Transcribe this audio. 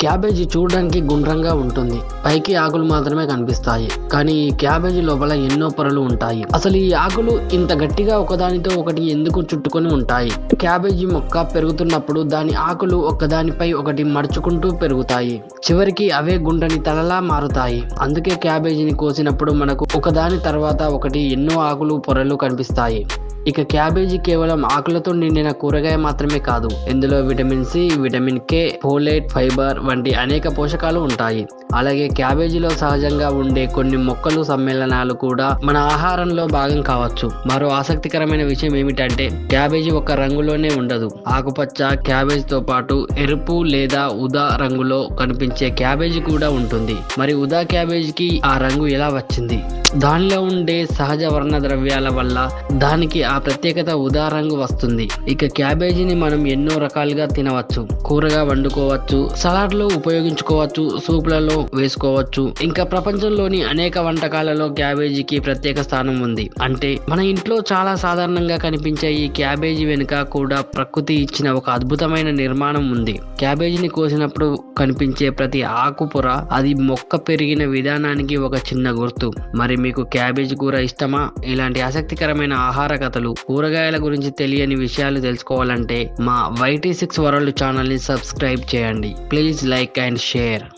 Cabbage చూడడానికి గుండ్రంగా ఉంటుంది. పైకి ఆకులు మాత్రమే కనిపిస్తాయి. కానీ ఈ క్యాబేజీ లోపల ఎన్నో పొరలు ఉంటాయి. అసలు ఈ ఆకులు ఇంత గట్టిగా ఒకదానితో ఒకటి ఎందుకు చుట్టుకొని ఉంటాయి? క్యాబేజీ మొక్క పెరుగుతున్నప్పుడు దాని ఆకులు ఒకదానిపై ఒకటి మడుచుకుంటూ పెరుగుతాయి. చివరికి అవే గుండ్రని తలలా మారుతాయి. అందుకే క్యాబేజీని కోసినప్పుడు మనకు ఒకదాని తర్వాత ఒకటి ఎన్నో ఆకులు పొరలు కనిపిస్తాయి. ఇక క్యాబేజీ కేవలం ఆకులతో నిండిన కూరగాయ మాత్రమే కాదు. ఇందులో vitamin C, vitamin K, folate, fibre వంటి అనేక పోషకాలు ఉంటాయి. అలాగే క్యాబేజీలో సహజంగా ఉండే కొన్ని మొక్కలు సమ్మేళనాలు కూడా మన ఆహారంలో భాగం కావచ్చు. మరో ఆసక్తికరమైన విషయం ఏమిటంటే క్యాబేజీ ఒక రంగులోనే ఉండదు. ఆకుపచ్చ క్యాబేజీతో పాటు ఎరుపు లేదా ఊదా రంగులో కనిపించే క్యాబేజీ కూడా ఉంటుంది. మరి ఊదా క్యాబేజీకి ఆ రంగు ఎలా వచ్చింది? దానిలో ఉండే సహజ వర్ణ ద్రవ్యాల వల్ల దానికి ఆ ప్రత్యేకత ఊదా రంగు వస్తుంది. ఇక క్యాబేజీని మనం ఎన్నో రకాలుగా తినవచ్చు. కూరగా వండుకోవచ్చు, సలాడ్ లో ఉపయోగించుకోవచ్చు, సూప్లలో వేసుకోవచ్చు. ఇంకా ప్రపంచంలోని అనేక వంటకాలలో క్యాబేజీకి ప్రత్యేక స్థానం ఉంది. అంటే మన ఇంట్లో చాలా సాధారణంగా కనిపించే ఈ క్యాబేజీ వెనుక కూడా ప్రకృతి ఇచ్చిన ఒక అద్భుతమైన నిర్మాణం ఉంది. క్యాబేజీని కోసినప్పుడు కనిపించే ప్రతి ఆకుపొర అది మొక్క పెరిగిన విధానానికి ఒక చిన్న గుర్తు. మరి మీకు క్యాబేజీ కూర ఇష్టమా? ఇలాంటి ఆసక్తికరమైన ఆహార కథలు, కూరగాయల గురించి తెలియని విషయాలు తెలుసుకోవాలంటే మా YT6 వరల్డ్ ఛానల్ ని సబ్స్క్రైబ్ చేయండి. Please like and share.